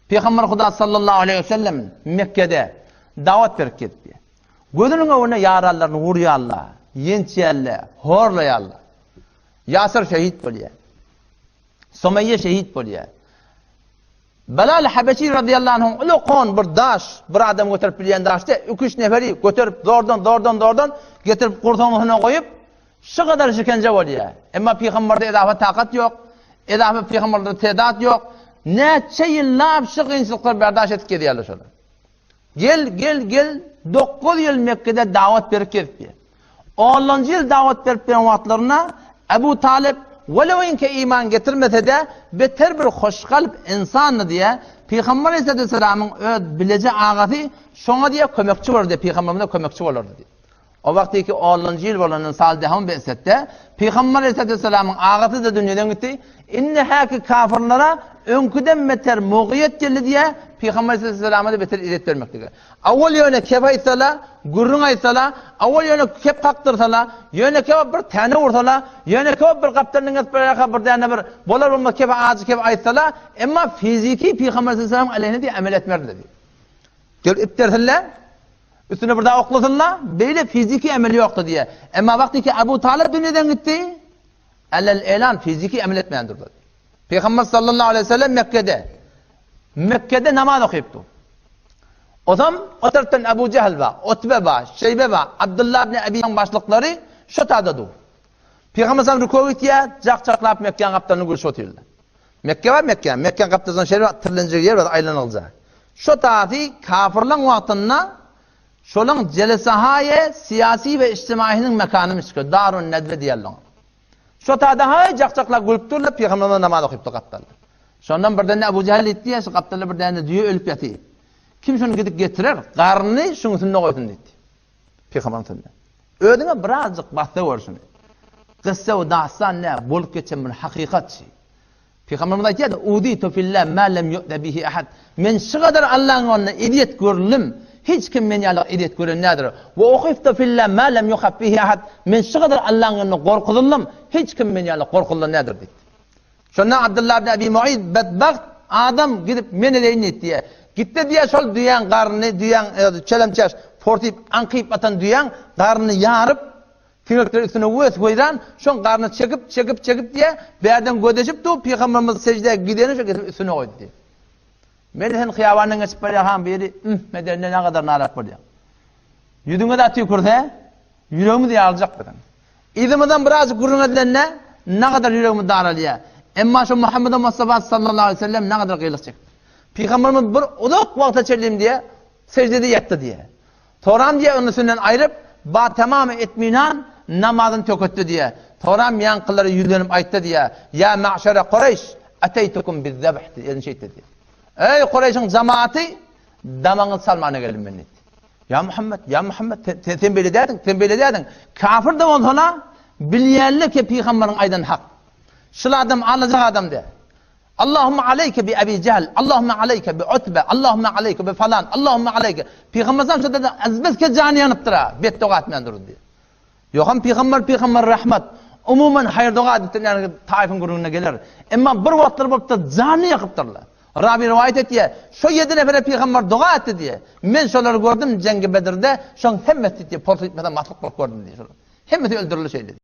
Peygamber Huda sallallahu aleyhi ve sellem Mekke'de davet verip gitti. Gözünün önüne yaralarını vuruyorlar, yençeyerler, horlayarlar. Yasir şehit boluyor. Sumeyye şehit boluyor. Belal Habeşi radıyallahu anh ulu kon bir daş, bir adam götürüp bilen daşta 2-3 neferi götürüp doğrudan getirip kurtağına koyup şu kadar işkence oluyor. Ama Peygamber'de edafa takat yok. Edafa Peygamber'de tedat yok. Neçe yıllar şu kıyınçılıklar berdaş etip gidiyorlar şöyle. Gel 9 yıl Mekke'de davet verip gitti. 10. yıl davet verip veren vaatlarına Ebu Talib velev ki iman getirmese de beter bir hoş kalp insanı diye Peygamber Aleyhisselam'ın bilece ağası şuna diye kömekçi var diye Peygamber'e kömekçi olurdu diye. O vaktiki 10. yıl olanın saldehan besette Peygamber Aleyhisselam'ın ağası da dünyadan gitti. İnne haki kafirlara önküden beter muğiyet geldi diye Peygamber Aleyhisselam'a da beter ilet vermektedir. Avval yöne kep aysala, gurrun aysala, avval yöne kep kaktırsala, yöne kep bir tane vursala, yöne kep bir kaptanın etbiraka bir tane bir bolar olma kep ağacı kep aysala, ama fiziki Peygamber Aleyhisselam aleyhine diye amel etmerdi dedi. Gel iptersinler, üstüne bir daha oklasınlar, böyle fiziki ameli yoktu diye. Ama vaktiki Ebu Talib dünyadan gitti, elan fiziki amel etmeyen durdu. Peygamber sallallahu aleyhi ve sellem Mekke'de namaz okuyuptu. O zaman o taraftan Ebu Cehil var, Utbe var, Şeybe var, Abdullah ibn Ebi'nin başlıkları şu tadadı. Peygamber sallallahu aleyhi ve sellem cak-caklap Mekke'nin kaptanını görüş otuyorlar. Mekke var Mekke. Mekke'nin kaptanının şehri var, tırlanacak yer var, aylanılacak. Şu tarafı kafirlerin vaktinde şolun celesahaye siyasi ve içtimainin mekanı çıkıyor. Darun Nedve diyorlar. Şu tarafta cak-caklap gülüp dururlar, Peygamber'e namaz okuyuptu kaptanlar. Sondan bir tane Ebu Cehil etti ya, şu kaptanlar bir tane diyor ölüp yatıyor. Kim şunu gidip getirir, karnını şunun üstüne koysun dedi. Peygamber'in üstüne. Ödüne birazcık bahse var şunu. Kıssa ve dahsan ne? Bulup geçen bir hakikat şey. Peygamber'in de diyor, "Uditu fillah ma lem yu'da bihi ahad." Men şu kadar Allah'ın onunla idiyet görülüm, hiç kim men yalak idiyet gören nedir? Ve ukhiftu fillah ma lem yukhaf bihi ahad. Men şu kadar Allah'ın onunla korkulum, hiç kim men yalak korkulum nedir dedi. Şundan Abdullah ibn Abi Mu'id bedbaht adam gidip meni deyin et diye. Gitti diye şol duyan karnını, duyan çelemçeş, portip, ankıyıp atan duyan karnını yarıp, finokları üstüne vöz koyran, şon karnını çekip diye bir yerden gödeşip de Peygamberimiz secdeye gideni şu getirip üstüne koydu diye. Medhen kıyavanın geçip bari biri, medenne ne kadar narak var diye. Yüdüğüne de atıyor kurdu, yüreğimi diye alacak dedim. İdimden birazcık kurun edilenle ne kadar yüreğimi daralıyor. Emma şu Muhammed Mustafa sallallahu aleyhi ve sellem ne kadar kıyılık çekti. Peygamberimiz bir uzak vakta çelim diye secdede yattı diye. Toram diye onun üstünden ayırıp tamamı etminan namazını tököttü diye. Toram yankıları yüzlenip ayıttı diye. Ya ma'şere Kureyş ateytukum bizzebh diye. Ey Kureyş'in cemaati damanı salmana gelin ben dedi. Ya Muhammed tembeli dedin. Kafir de olsa bilyerli ki Peygamberin aydan hak. Şıl adam alacak adam de. Allahümme aleyke bi Ebi Cehil, Allahümme aleyke bi Utbe, Allahümme aleyke bi falan, Allahümme aleyke. Peygamber sallallahu aleyhi ve sellem azbezke canı yanıptır ha, bet doğa etmeyen durur diye. Yokan Peygamber rahmet, umumen hayır doğa ettir, yani taifin grubuna gelir. Ama bir vaktlar bakıp da canı yakıptırlar. Rabbi rivayet etti ya, şu 7 nefere Peygamber doğa etti diye. Men şoları gördüm Cengi Bedir'de, şun hemmeti diye portu etmeden mahluk gördüm diye. Hemmeti öldürülü şey dedi.